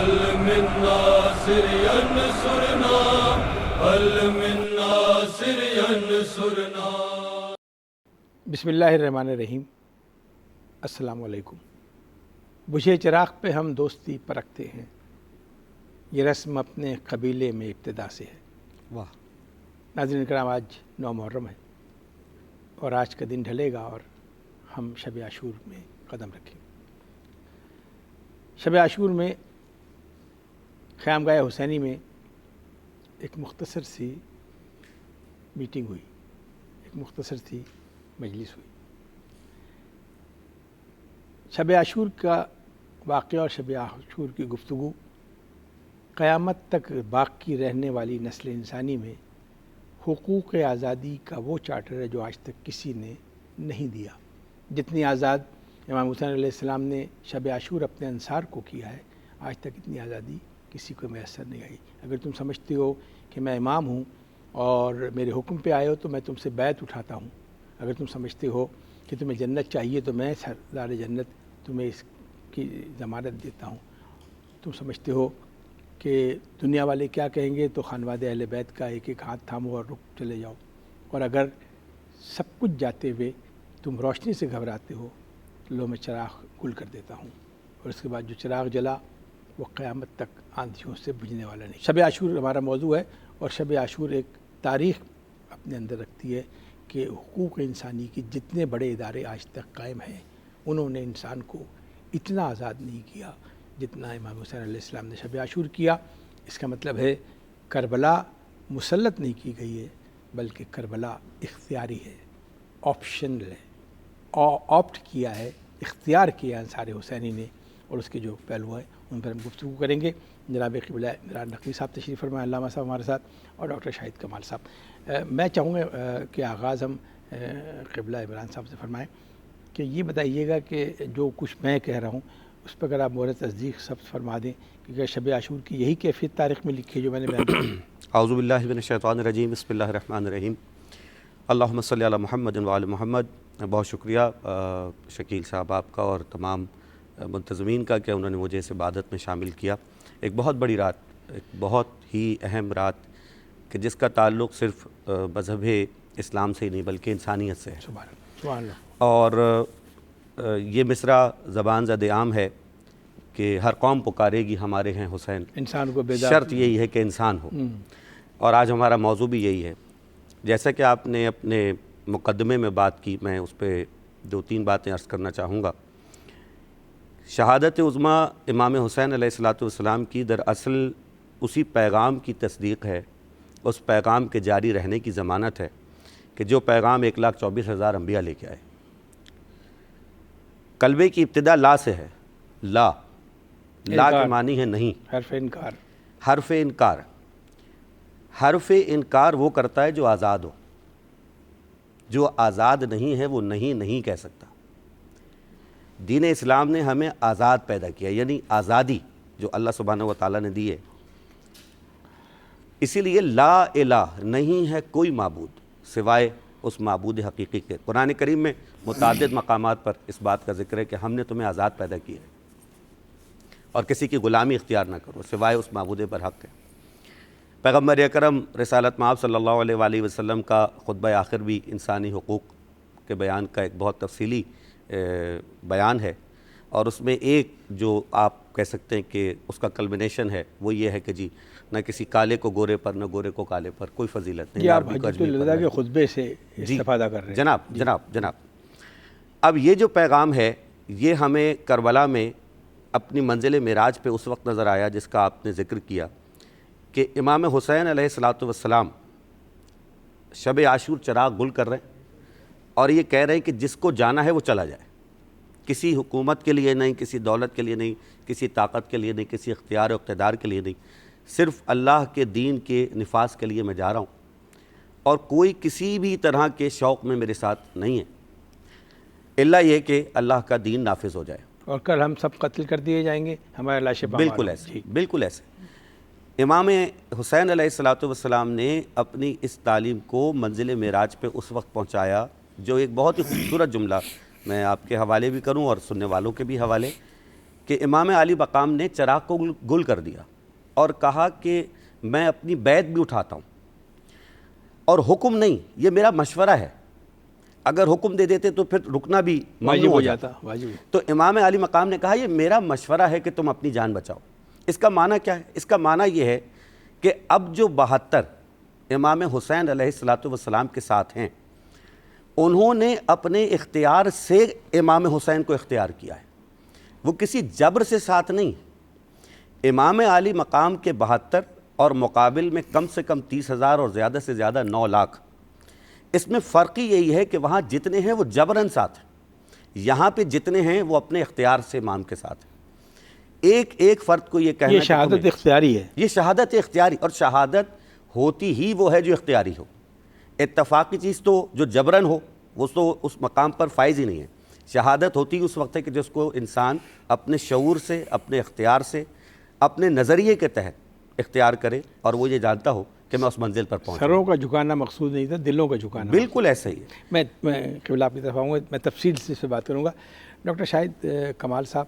هل من ناصر ينصرنا هل من ناصر ينصرنا. بسم اللہ الرحمن الرحیم. السلام علیکم. بجھے چراغ پہ ہم دوستی پرکھتے ہیں، یہ رسم اپنے قبیلے میں ابتدا سے ہے. واہ. ناظرین کرام، آج 9 محرم ہے اور آج کا دن ڈھلے گا اور ہم شب عاشور میں قدم رکھیں. شب عاشور میں خیامگاہ حسینی میں ایک مختصر سی میٹنگ ہوئی، ایک مختصر سی مجلس ہوئی. شب عاشور کا واقعہ اور شب عاشور کی گفتگو قیامت تک باقی رہنے والی نسل انسانی میں حقوق آزادی کا وہ چارٹر ہے جو آج تک کسی نے نہیں دیا. جتنی آزاد امام حسین علیہ السلام نے شب عاشور اپنے انصار کو کیا ہے، آج تک اتنی آزادی کسی کو میسر نہیں آئی. اگر تم سمجھتے ہو کہ میں امام ہوں اور میرے حکم پہ آئے ہو تو میں تم سے بیعت اٹھاتا ہوں، اگر تم سمجھتے ہو کہ تمہیں جنت چاہیے تو میں سردار جنت تمہیں اس کی ضمانت دیتا ہوں، تم سمجھتے ہو کہ دنیا والے کیا کہیں گے تو خانواد اہل بیت کا ایک ایک ہاتھ تھامو اور رک چلے جاؤ، اور اگر سب کچھ جاتے ہوئے تم روشنی سے گھبراتے ہو تو لو میں چراغ گل کر دیتا ہوں، اور اس کے بعد جو چراغ جلا وہ قیامت تک آندھیوں سے بجھنے والا نہیں. شب عاشور ہمارا موضوع ہے، اور شب عاشور ایک تاریخ اپنے اندر رکھتی ہے کہ حقوق انسانی کی جتنے بڑے ادارے آج تک قائم ہیں انہوں نے انسان کو اتنا آزاد نہیں کیا جتنا امام حسین علیہ السلام نے شب عاشور کیا. اس کا مطلب ہے کربلا مسلط نہیں کی گئی ہے، بلکہ کربلا اختیاری ہے، آپشنل ہے، آپٹ کیا ہے، اختیار کیا انصار حسینی نے، اور اس کے جو پہلو ہیں ان پر ہم گفتگو کریں گے. جناب قبلہ عمران نقوی صاحب تشریف فرمائے، علامہ صاحب ہمارے ساتھ، اور ڈاکٹر شاہد کمال صاحب. میں چاہوں گا کہ آغاز ہم قبلہ عمران صاحب سے فرمائیں کہ یہ بتائیے گا کہ جو کچھ میں کہہ رہا ہوں اس پر اگر آپ مورد تصدیق سب فرما دیں کہ شب عاشور کی یہی کیفیت تاریخ میں لکھی ہے جو میں نے بیان کی. اعوذ باللہ من الشیطان الرجیم. بسم اللہ الرحمن الرحیم. اللہم صلی علی محمد وعلی محمد. بہت شکریہ شکیل صاحب آپ کا اور تمام منتظمین کا کہ انہوں نے مجھے اس عبادت میں شامل کیا. ایک بہت بڑی رات، ایک بہت ہی اہم رات کہ جس کا تعلق صرف مذہب اسلام سے ہی نہیں بلکہ انسانیت سے ہے. سبحان اللہ. اور یہ مصرع زبان زد عام ہے کہ ہر قوم پکارے گی ہمارے ہیں حسین، انسان کو بیدار، شرط یہی ہے کہ انسان ہو. اور آج ہمارا موضوع بھی یہی ہے. جیسا کہ آپ نے اپنے مقدمے میں بات کی، میں اس پہ 2-3 باتیں عرض کرنا چاہوں گا. شہادت عظمیٰ امام حسین علیہ السلام کی دراصل اسی پیغام کی تصدیق ہے، اس پیغام کے جاری رہنے کی ضمانت ہے کہ جو پیغام 1,24,000 انبیاء لے کے آئے. کلمے کی ابتدا لا سے ہے. لا کے معنی ہے نہیں، حرف انکار. حرف انکار. حرف انکار وہ کرتا ہے جو آزاد ہو، جو آزاد نہیں ہے وہ نہیں کہہ سکتا. دین اسلام نے ہمیں آزاد پیدا کیا، یعنی آزادی جو اللہ سبحانہ و تعالیٰ نے دی ہے. اسی لیے لا الہ، نہیں ہے کوئی معبود سوائے اس معبود حقیقی کے. قرآن کریم میں متعدد مقامات پر اس بات کا ذکر ہے کہ ہم نے تمہیں آزاد پیدا کیا ہے اور کسی کی غلامی اختیار نہ کرو سوائے اس معبود پر حق ہے. پیغمبر اکرم رسالت مآب صلی اللہ علیہ وآلہ وسلم کا خطبہ آخر بھی انسانی حقوق کے بیان کا ایک بہت تفصیلی بیان ہے، اور اس میں ایک جو آپ کہہ سکتے ہیں کہ اس کا کلمنیشن ہے وہ یہ ہے کہ جی نہ کسی کالے کو گورے پر نہ گورے کو کالے پر کوئی فضیلت نہیں. یہ آپ حجۃ الوداع کے خطبے سے استفادہ کر رہے ہیں. جناب اب یہ جو پیغام ہے یہ ہمیں کربلا میں اپنی منزل معراج پہ اس وقت نظر آیا جس کا آپ نے ذکر کیا کہ امام حسین علیہ السلام شب عاشور چراغ گل کر رہے ہیں اور یہ کہہ رہے ہیں کہ جس کو جانا ہے وہ چلا جائے. کسی حکومت کے لیے نہیں، کسی دولت کے لیے نہیں، کسی طاقت کے لیے نہیں، کسی اختیار و اقتدار کے لیے نہیں، صرف اللہ کے دین کے نفاذ کے لیے میں جا رہا ہوں، اور کوئی کسی بھی طرح کے شوق میں میرے ساتھ نہیں ہے الا یہ کہ اللہ کا دین نافذ ہو جائے. اور کل ہم سب قتل کر دیے جائیں گے، ہمارے لاشیں بالکل ایسے، بالکل ایسے. امام حسین علیہ السلام نے اپنی اس تعلیم کو منزل معراج پہ اس وقت پہنچایا جو ایک بہت ہی خوبصورت جملہ میں آپ کے حوالے بھی کروں اور سننے والوں کے بھی حوالے کہ امام علی مقام نے چراغ کو گل کر دیا اور کہا کہ میں اپنی بیعت بھی اٹھاتا ہوں، اور حکم نہیں، یہ میرا مشورہ ہے، اگر حکم دے دیتے تو پھر رکنا بھی ممنوع ہو جاتا۔ تو امام علی مقام نے کہا یہ میرا مشورہ ہے کہ تم اپنی جان بچاؤ۔ اس کا معنی کیا ہے؟ اس کا معنی یہ ہے کہ اب جو 72 امام حسین علیہ السلام کے ساتھ ہیں، انہوں نے اپنے اختیار سے امام حسین کو اختیار کیا ہے، وہ کسی جبر سے ساتھ نہیں۔ امام علی مقام کے 72 اور مقابل میں کم سے کم 30,000 اور زیادہ سے زیادہ 9 لاکھ۔ اس میں فرق ہی یہی ہے کہ وہاں جتنے ہیں وہ جبراً ساتھ ہیں، یہاں پہ جتنے ہیں وہ اپنے اختیار سے امام کے ساتھ ہیں۔ ایک فرد کو یہ کہنا یہ شہادت اختیاری ہے، یہ شہادت اختیاری، اور شہادت ہوتی ہی وہ ہے جو اختیاری ہو۔ اتفاقی چیز تو جو جبراً ہو وہ تو اس مقام پر فائز ہی نہیں ہے۔ شہادت ہوتی ہی اس وقت ہے کہ جس کو انسان اپنے شعور سے، اپنے اختیار سے، اپنے نظریے کے تحت اختیار کرے، اور وہ یہ جانتا ہو کہ میں اس منزل پر پہنچا۔ سروں کا جھکانا مقصود نہیں تھا، دلوں کا جھکانا۔ بالکل ایسا ہی ہے۔ میں قبلہ آپ کی طرف آؤں گا، میں تفصیل سے اس پہ بات کروں گا۔ ڈاکٹر شاہد کمال صاحب،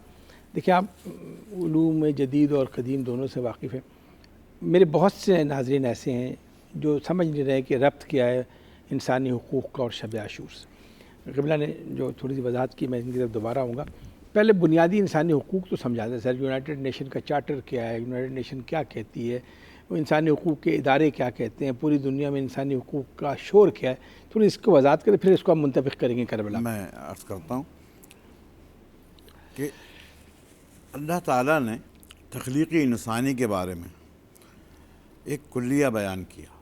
دیکھیں آپ علوم جدید اور قدیم دونوں سے واقف ہیں۔ میرے بہت سے ناظرین ایسے ہیں جو سمجھ نہیں رہے کہ ربط کیا ہے انسانی حقوق کا اور شب عاشور سے۔ قبلہ نے جو تھوڑی سی وضاحت کی، میں ان کی طرف دوبارہ آؤں گا۔ پہلے بنیادی انسانی حقوق تو سمجھاتے سر، یونائٹڈ نیشن کا چارٹر کیا ہے، یونائٹڈ نیشن کیا کہتی ہے، وہ انسانی حقوق کے ادارے کیا کہتے ہیں، پوری دنیا میں انسانی حقوق کا شور کیا ہے، تھوڑی اس کو وضاحت کریں، پھر اس کو ہم منطبق کریں گے کربلا۔ میں عرض کرتا ہوں کہ اللہ تعالیٰ نے تخلیقی انسانی کے بارے میں ایک کلیہ بیان کیا،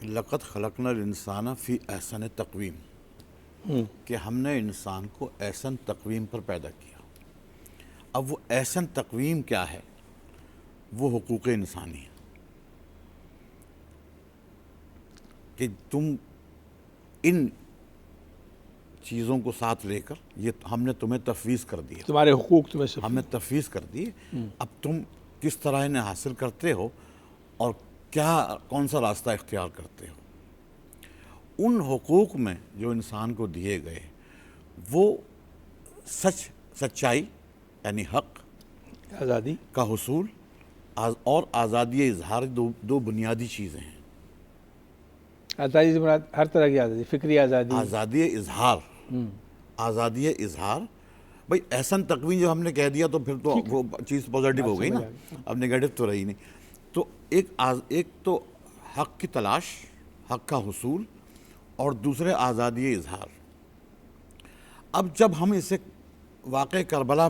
لقد خلقنا الانسان فی احسن تقویم، کہ ہم نے انسان کو احسن تقویم پر پیدا کیا۔ اب وہ احسن تقویم کیا ہے؟ وہ حقوق انسانی ہے، کہ تم ان چیزوں کو ساتھ لے کر، یہ ہم نے تمہیں تفویض کر دیا، تمہارے حقوق تمہیں ہم نے تفویض کر دیے، اب تم کس طرح انہیں حاصل کرتے ہو اور کون سا راستہ اختیار کرتے ہو۔ ان حقوق میں جو انسان کو دیے گئے وہ سچائی یعنی حق، آزادی کا حصول اور آزادی اظہار، دو بنیادی چیزیں ہیں۔ آزادی سے مراد ہر طرح کی آزادی، فکری آزادی، آزادی اظہار، آزادی اظہار۔ بھائی احسن تقویم جو ہم نے کہہ دیا تو پھر تو وہ چیز پازیٹیو ہو گئی نا، اب نگیٹو تو رہی نہیں۔ تو ایک تو حق کی تلاش، حق کا حصول، اور دوسرے آزادی اظہار۔ اب جب ہم اسے واقع کربلا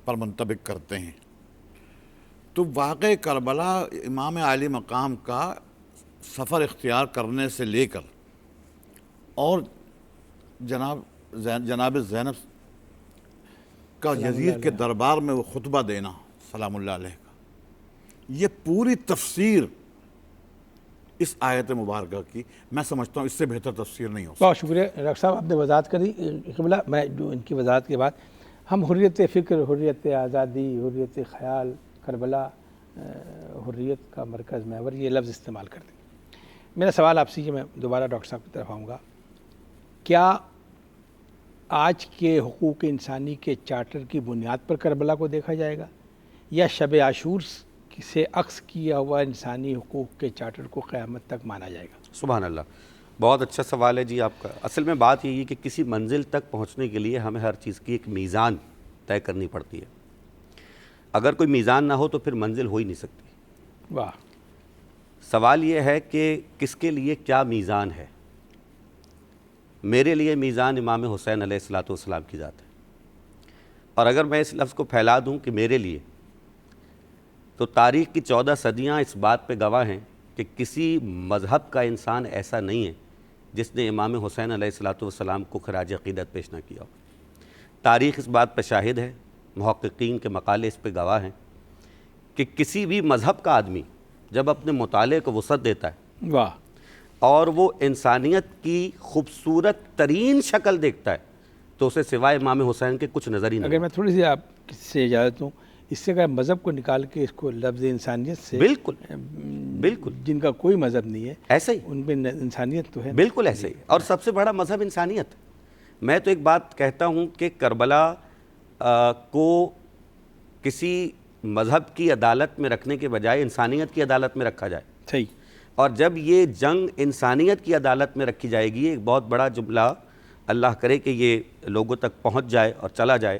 پر منطبق کرتے ہیں تو واقع کربلا امام علی مقام کا سفر اختیار کرنے سے لے کر اور جناب زینب کا یزید کے دربار میں وہ خطبہ دینا سلام اللہ علیہ کا، یہ پوری تفسیر اس آیت مبارکہ کی میں سمجھتا ہوں اس سے بہتر تفسیر نہیں ہو سکتی۔ بہت شکریہ ڈاکٹر صاحب، آپ نے وضاحت کری۔ قبلہ میں جو ان کی وضاحت کے بعد ہم حریت فکر، حریت آزادی، حریت خیال، کربلا حریت کا مرکز محور، یہ لفظ استعمال کرتے ہیں۔ میرا سوال آپ سے یہ، میں دوبارہ ڈاکٹر صاحب کی طرف آؤں گا، کیا آج کے حقوق انسانی کے چارٹر کی بنیاد پر کربلا کو دیکھا جائے گا، یا شب عاشور سے عکس کیا ہوا انسانی حقوق کے چارٹر کو قیامت تک مانا جائے گا؟ سبحان اللہ، بہت اچھا سوال ہے جی آپ کا۔ اصل میں بات یہی ہے کہ کسی منزل تک پہنچنے کے لیے ہمیں ہر چیز کی ایک میزان طے کرنی پڑتی ہے۔ اگر کوئی میزان نہ ہو تو پھر منزل ہو ہی نہیں سکتی۔ واہ۔ سوال یہ ہے کہ کس کے لیے کیا میزان ہے؟ میرے لیے میزان امام حسین علیہ السلام کی ذات ہے، اور اگر میں اس لفظ کو پھیلا دوں کہ میرے لیے، تو تاریخ کی 14 صدیاں اس بات پہ گواہ ہیں کہ کسی مذہب کا انسان ایسا نہیں ہے جس نے امام حسین علیہ السلام کو خراج عقیدت پیش نہ کیا ہو۔ تاریخ اس بات پہ شاہد ہے، محققین کے مقالے اس پہ گواہ ہیں کہ کسی بھی مذہب کا آدمی جب اپنے مطالعے کو وسعت دیتا ہے واہ، اور وہ انسانیت کی خوبصورت ترین شکل دیکھتا ہے تو اسے سوائے امام حسین کے کچھ نظر ہی نہیں۔ اگر میں تھوڑی سی آپ سے اجازت ہوں، اس سے اگر مذہب کو نکال کے اس کو لفظ انسانیت سے، بالکل جن کا کوئی مذہب نہیں ہے ایسا ہی، ان میں انسانیت تو ہے، بالکل ایسے ہی، اور سب سے بڑا مذہب انسانیت۔ میں تو ایک بات کہتا ہوں کہ کربلا کو کسی مذہب کی عدالت میں رکھنے کے بجائے انسانیت کی عدالت میں رکھا جائے. صحیح. اور جب یہ جنگ انسانیت کی عدالت میں رکھی جائے گی، ایک بہت بڑا جملہ اللہ کرے کہ یہ لوگوں تک پہنچ جائے اور چلا جائے،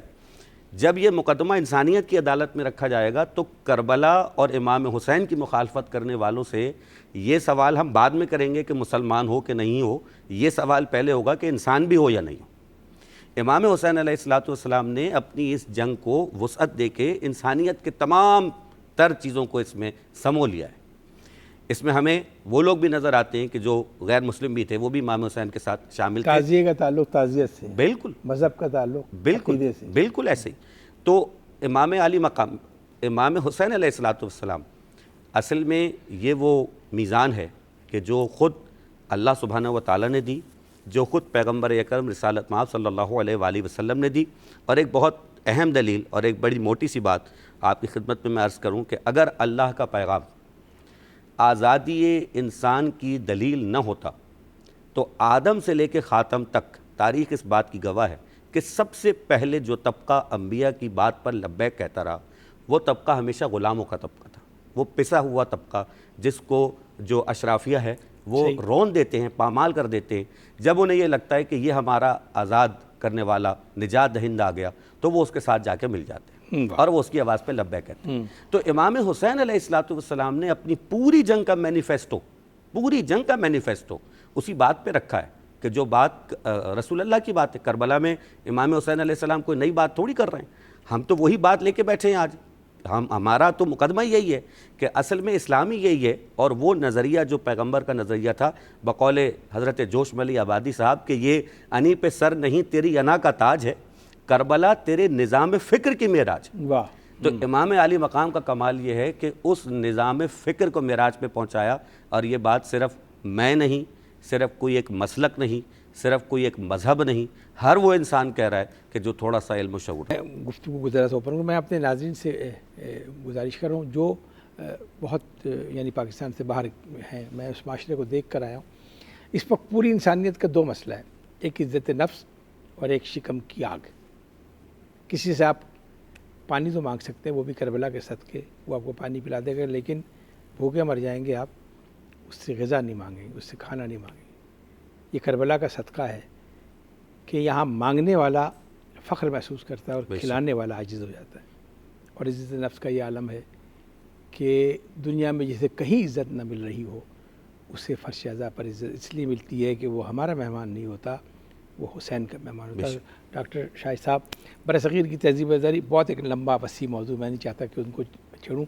جب یہ مقدمہ انسانیت کی عدالت میں رکھا جائے گا تو کربلا اور امام حسین کی مخالفت کرنے والوں سے یہ سوال ہم بعد میں کریں گے کہ مسلمان ہو کہ نہیں ہو، یہ سوال پہلے ہوگا کہ انسان بھی ہو یا نہیں ہو. امام حسین علیہ السلام نے اپنی اس جنگ کو وسعت دے کے انسانیت کے تمام تر چیزوں کو اس میں سمو لیا ہے. اس میں ہمیں وہ لوگ بھی نظر آتے ہیں کہ جو غیر مسلم بھی تھے، وہ بھی امام حسین کے ساتھ شامل تھے. تعزیے کا تعلق تعزیت سے، بالکل مذہب کا تعلق عقیدے سے. بالکل ایسے ہی. تو امام علی مقام امام حسین علیہ السلام اصل میں یہ وہ میزان ہے کہ جو خود اللہ سبحانہ و تعالیٰ نے دی، جو خود پیغمبر اکرم رسالت مآب صلی اللہ علیہ وآلہ وسلم نے دی. اور ایک بہت اہم دلیل اور ایک بڑی موٹی سی بات آپ کی خدمت میں عرض کروں کہ اگر اللہ کا پیغام آزادی انسان کی دلیل نہ ہوتا تو آدم سے لے کے خاتم تک تاریخ اس بات کی گواہ ہے کہ سب سے پہلے جو طبقہ انبیاء کی بات پر لبیک کہتا رہا وہ طبقہ ہمیشہ غلاموں کا طبقہ تھا. وہ پسا ہوا طبقہ جس کو جو اشرافیہ ہے وہ رون دیتے ہیں، پامال کر دیتے ہیں. جب انہیں یہ لگتا ہے کہ یہ ہمارا آزاد کرنے والا نجات دہندہ آ گیا تو وہ اس کے ساتھ جا کے مل جاتے ہیں اور وہ اس کی آواز پہ لبیک کہتے ہیں. تو امام حسین علیہ السلام نے اپنی پوری جنگ کا مینیفیسٹو اسی بات پہ رکھا ہے کہ جو بات رسول اللہ کی بات ہے. کربلا میں امام حسین علیہ السلام کوئی نئی بات تھوڑی کر رہے ہیں، ہم تو وہی بات لے کے بیٹھے ہیں آج. ہمارا تو مقدمہ یہی ہے کہ اصل میں اسلامی یہی ہے. اور وہ نظریہ جو پیغمبر کا نظریہ تھا بقول حضرت جوش ملی آبادی صاحب کہ یہ انی پہ سر نہیں تیری انا کا تاج ہے، کربلا تیرے نظام فکر کی معراج. واہ. تو امام علی مقام کا کمال یہ ہے کہ اس نظام فکر کو معراج پہ پہنچایا. اور یہ بات صرف میں نہیں، صرف کوئی ایک مسلک نہیں، صرف کوئی ایک مذہب نہیں، ہر وہ انسان کہہ رہا ہے کہ جو تھوڑا سا علم و شعور ہے. گفتگو گزارا سو پر میں اپنے ناظرین سے گزارش کر رہا ہوں جو بہت یعنی پاکستان سے باہر ہیں، میں اس معاشرے کو دیکھ کر آیا ہوں. اس وقت پوری انسانیت کا دو مسئلہ ہے، ایک عزت نفس اور ایک شکم کی آگ. کسی سے آپ پانی تو مانگ سکتے ہیں، وہ بھی کربلا کے صدقے وہ آپ کو پانی پلا دے گا، لیکن بھوکے مر جائیں گے آپ، اس سے غذا نہیں مانگیں گے، اس سے کھانا نہیں مانگیں گے. یہ کربلا کا صدقہ ہے کہ یہاں مانگنے والا فخر محسوس کرتا ہے اور کھلانے والا عاجز ہو جاتا ہے. اور عزت نفس کا یہ عالم ہے کہ دنیا میں جسے کہیں عزت نہ مل رہی ہو اسے فرش اعضاء پر عزت اس لیے ملتی ہے کہ وہ ہمارا مہمان نہیں ہوتا، وہ حسین کا مہمان ہوتا ہے. ڈاکٹر شاہد صاحب، برصغیر کی تہذیب ازاری بہت ایک لمبا وسیع موضوع، میں نہیں چاہتا کہ ان کو چھیڑوں.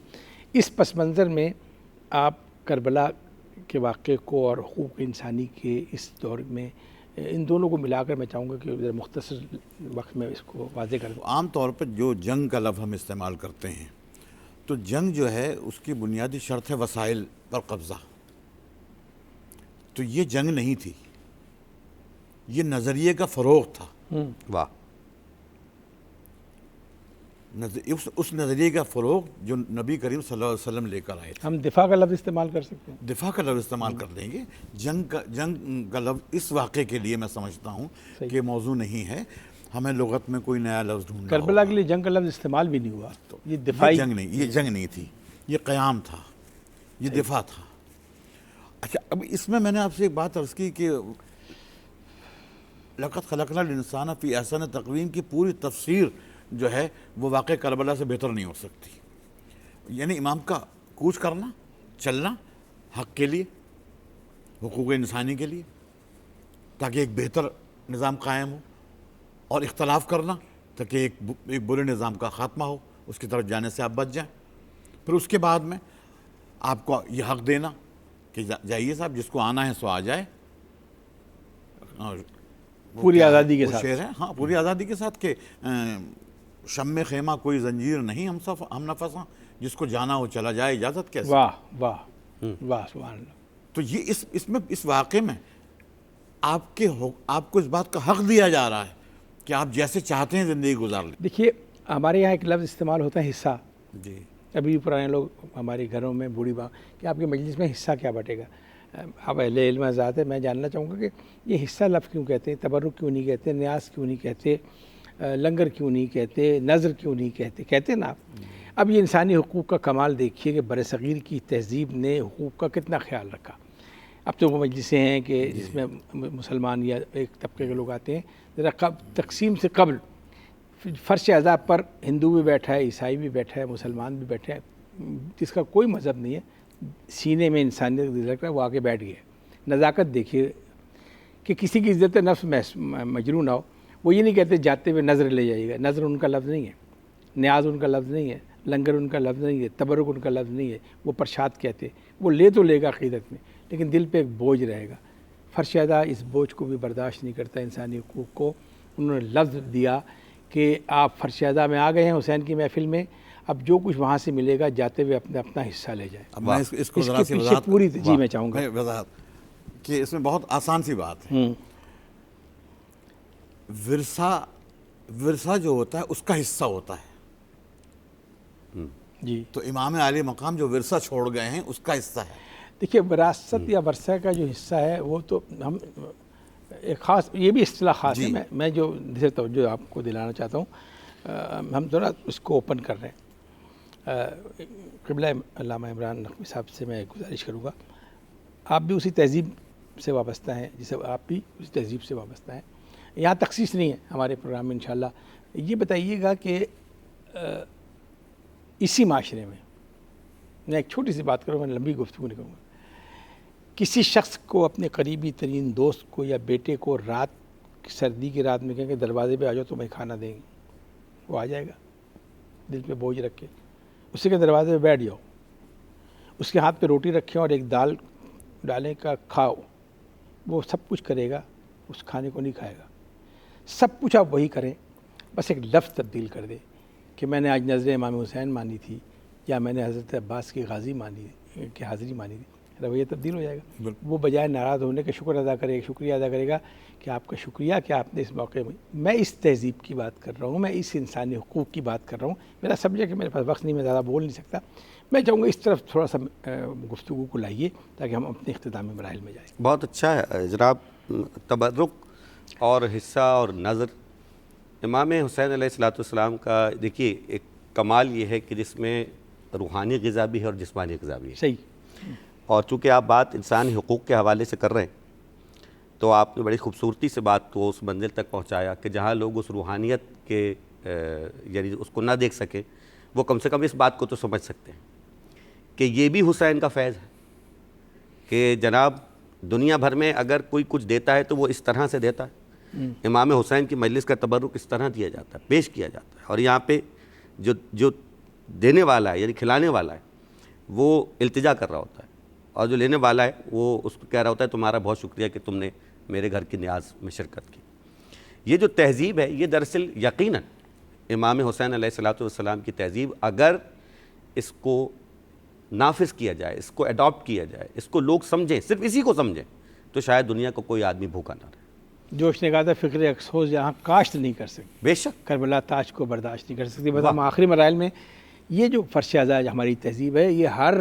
اس پس منظر میں آپ کربلا کے واقعے کو اور حقوق انسانی کے اس دور میں ان دونوں کو ملا کر میں چاہوں گا کہ مختصر وقت میں اس کو واضح کر دوں. عام طور پر جو جنگ کا لفظ ہم استعمال کرتے ہیں تو جنگ جو ہے اس کی بنیادی شرط ہے وسائل پر قبضہ. تو یہ جنگ نہیں تھی، یہ نظریے کا فروغ تھا. واہ. اس نظریے کا فروغ جو نبی کریم صلی اللہ علیہ وسلم لے کر آئے تھے. ہم دفاع کا لفظ استعمال کر سکتے ہیں، دفاع کا لفظ استعمال کر لیں گے. جنگ کا لفظ اس واقعے کے لیے میں سمجھتا ہوں کہ موضوع نہیں ہے. ہمیں لغت میں کوئی نیا لفظ ڈھونڈنا ہوگا. کربلا کے لیے جنگ کا لفظ استعمال بھی نہیں ہوا، تو یہ دفاعی جنگ نہیں، یہ جنگ نہیں تھی، یہ قیام تھا، یہ دفاع تھا. اچھا، اب اس میں نے آپ سے ایک بات عرض کی کہ لقد خلقنا الانسان فی احسن تقویم کی پوری تفسیر جو ہے وہ واقع کربلا سے بہتر نہیں ہو سکتی. یعنی امام کا کوچ کرنا، چلنا حق کے لیے، حقوق انسانی کے لیے، تاکہ ایک بہتر نظام قائم ہو، اور اختلاف کرنا تاکہ ایک برے نظام کا خاتمہ ہو، اس کی طرف جانے سے آپ بچ جائیں. پھر اس کے بعد میں آپ کو یہ حق دینا کہ جائیے صاحب، جس کو آنا ہے سو آ جائے، پوری آزادی کے ساتھ. شعر ہے، ہاں، پوری آزادی کے ساتھ کہ شم خیمہ کوئی زنجیر نہیں ہم نفساں، جس کو جانا ہو چلا جائے، اجازت کیسے. واہ واہ واہ، سبحان اللہ. تو یہ اس واقعے میں آپ کو اس بات کا حق دیا جا رہا ہے کہ آپ جیسے چاہتے ہیں زندگی گزار لیں. دیکھیے، ہمارے یہاں ایک لفظ استعمال ہوتا ہے حصہ. جی. ابھی پرانے لوگ ہمارے گھروں میں بوڑھی ماں کہ آپ کے مجلس میں حصہ کیا بٹے گا. اب اہل علم ذات ہے، میں جاننا چاہوں گا کہ یہ حصہ لفظ کیوں کہتے ہیں، تبرک کیوں نہیں کہتے، نیاز کیوں نہیں کہتے، لنگر کیوں نہیں کہتے, نظر کیوں نہیں کہتے, کہتے نا آپ. اب یہ انسانی حقوق کا کمال دیکھیے کہ برصغیر کی تہذیب نے حقوق کا کتنا خیال رکھا. اب تو وہ مجلسیں ہیں کہ جس میں مسلمان یا ایک طبقے کے لوگ آتے ہیں, ذرا تقسیم سے قبل فرش اعضاء پر ہندو بھی بیٹھا ہے, عیسائی بھی بیٹھا ہے, مسلمان بھی بیٹھا ہے, جس کا کوئی مذہب نہیں ہے, سینے میں انسانیت رکھ رہا ہے, وہ آگے بیٹھ گیا. نزاکت دیکھیے کہ کسی کی عزت نفس مجروح نہ ہو. وہ یہ نہیں کہتے جاتے ہوئے نظر لے جائے گا, نظر ان کا لفظ نہیں ہے, نیاز ان کا لفظ نہیں ہے, لنگر ان کا لفظ نہیں ہے, تبرک ان کا لفظ نہیں ہے. وہ پرشاد کہتے, وہ لے تو لے گا عقیدت میں, لیکن دل پہ ایک بوجھ رہے گا. فرش اعضاء اس بوجھ کو بھی برداشت نہیں کرتا انسانی حقوق کو. انہوں نے لفظ دیا کہ آپ فرش اعضاء میں آ گئے ہیں حسین کی محفل میں, اب جو کچھ وہاں سے ملے گا جاتے ہوئے اپنا حصہ لے جائے. اب میں اس کو ذرا سی پیچھے پوری جی میں چاہوں گا وضاحت کہ اس میں بہت آسان سی بات ہے. ورثہ جو ہوتا ہے اس کا حصہ ہوتا ہے جی. تو امام عالی مقام جو ورثہ چھوڑ گئے ہیں اس کا حصہ ہے. دیکھیے وراثت یا ورثہ کا جو حصہ ہے وہ تو ہم ایک خاص, یہ بھی اصطلاح خاص ہے. میں جو توجہ آپ کو دلانا چاہتا ہوں, ہم تھوڑا اس کو اوپن کر رہے ہیں. قبلہ علامہ عمران نقوی صاحب سے میں گزارش کروں گا, آپ بھی اسی تہذیب سے وابستہ ہیں جسے آپ بھی اسی تہذیب سے وابستہ ہیں. یہاں تخصیص نہیں ہے ہمارے پروگرام میں انشاءاللہ. یہ بتائیے گا کہ اسی معاشرے میں ایک چھوٹی سی بات کروں, میں لمبی گفتگو نہیں کروں گا, کسی شخص کو اپنے قریبی ترین دوست کو یا بیٹے کو رات سردی کی رات میں کہیں کہ دروازے پہ آ جاؤ تمہیں کھانا دیں گے, وہ آ جائے گا دل پہ بوجھ رکھ کے. اس سے کہ دروازے پہ بیٹھ جاؤ, اس کے ہاتھ پہ روٹی رکھیں اور ایک دال ڈالیں کا کھاؤ, وہ سب کچھ کرے گا, اس کھانے کو نہیں کھائے گا. سب کچھ آپ وہی کریں, بس ایک لفظ تبدیل کر دیں کہ میں نے آج نظر امام حسین مانی تھی, یا میں نے حضرت عباس کی غازی مانی کی حاضری مانی تھی, رویہ تبدیل ہو جائے گا. وہ بجائے ناراض ہونے کے شکر ادا کرے گا, شکریہ ادا کرے گا کہ آپ کا شکریہ کہ آپ نے اس موقع میں اس تہذیب کی بات کر رہا ہوں, میں اس انسانی حقوق کی بات کر رہا ہوں. میرا سبجیکٹ ہے, میرے پاس وقت نہیں, میں زیادہ بول نہیں سکتا. میں چاہوں گا اس طرف تھوڑا سا گفتگو کو لائیے تاکہ ہم اپنے اختتامی مراحل میں جائیں. بہت اچھا ہے جناب. تبرک اور حصہ اور نظر, امام حسین علیہ السلام کا دیکھیے ایک کمال یہ ہے کہ جس میں روحانی غذا بھی ہے اور جسمانی غذا بھی ہے. صحیح. اور چونکہ آپ بات انسانی حقوق کے حوالے سے کر رہے ہیں تو آپ نے بڑی خوبصورتی سے بات کو اس منزل تک پہنچایا کہ جہاں لوگ اس روحانیت کے یعنی اس کو نہ دیکھ سکیں, وہ کم سے کم اس بات کو تو سمجھ سکتے ہیں کہ یہ بھی حسین کا فیض ہے کہ جناب دنیا بھر میں اگر کوئی کچھ دیتا ہے تو وہ اس طرح سے دیتا ہے. امام حسین کی مجلس کا تبرک اس طرح دیا جاتا ہے, پیش کیا جاتا ہے, اور یہاں پہ جو دینے والا ہے یعنی کھلانے والا ہے وہ التجا کر رہا ہوتا ہے, اور جو لینے والا ہے وہ اس کو کہہ رہا ہوتا ہے تمہارا بہت شکریہ کہ تم نے میرے گھر کی نیاز میں شرکت کی. یہ جو تہذیب ہے یہ دراصل یقیناً امام حسین علیہ السلام کی تہذیب, اگر اس کو نافذ کیا جائے, اس کو اڈاپٹ کیا جائے, اس کو لوگ سمجھیں, صرف اسی کو سمجھیں, تو شاید دنیا کو کوئی آدمی بھوکا نہ رہے. جوش نے کہا تھا فکر افسوس جہاں کاشت نہیں کر سکتی, بے شک کربلا تاج کو برداشت نہیں کر سکتی. بس ہم آخری مراحل میں یہ جو فرش اعضاء ہماری تہذیب ہے یہ ہر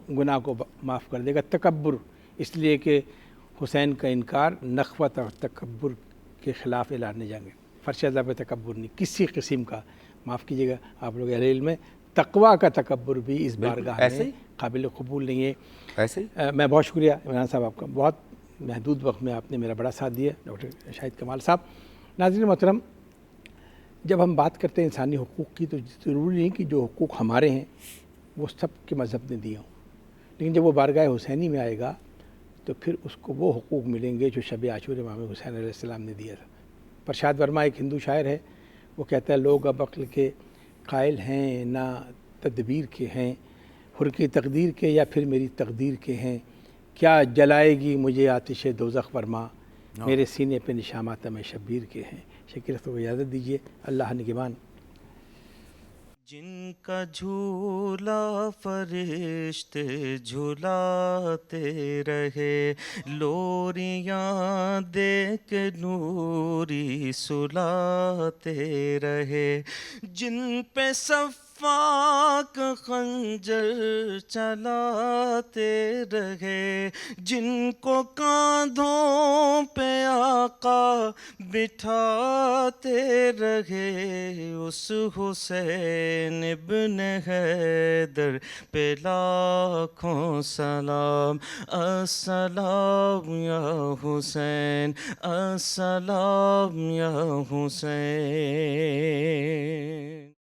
گناہ کو معاف کر دے گا. تکبر, اس لیے کہ حسین کا انکار نخوت اور تکبر کے خلاف اعلان جنگ ہے. فرش اعضاء پہ تکبر نہیں کسی قسم کا. معاف کیجیے گا آپ لوگ اہل علم میں, تقویٰ کا تکبر بھی اس بارگاہ میں قابل قبول نہیں ہے. ایسے میں بہت شکریہ عمران صاحب, آپ کا بہت محدود وقت میں آپ نے میرا بڑا ساتھ دیا, ڈاکٹر شاہد کمال صاحب. ناظرین محترم, جب ہم بات کرتے ہیں انسانی حقوق کی تو ضروری نہیں کہ جو حقوق ہمارے ہیں وہ سب کے مذہب نے دیے ہوں, لیکن جب وہ بارگاہ حسینی میں آئے گا تو پھر اس کو وہ حقوق ملیں گے جو شب عاشور امام حسین علیہ السلام نے دیا تھا. پرشاد ورما ایک ہندو شاعر ہے, وہ کہتا ہے لوگ اب عقل کے قائل ہیں نہ تدبیر کے ہیں, حر کی تقدیر کے یا پھر میری تقدیر کے ہیں, کیا جلائے گی مجھے آتش دوزخ ورما, میرے سینے پہ نشامات میں شبیر کے ہیں. شکر کو اجازت دیجیے, اللہ نگہبان. جن کا جھولا فرشتے جھولاتے رہے, لوریاں دے کے نوری سلاتے رہے, جن پہ صفاق خنجر چلاتے رہے, جن کو کاندھوں پہ آقا بٹھاتے رہے اس حسین ابن حیدر پہ لاکھوں سلام. السلام یا حسین، السلام یا حسین.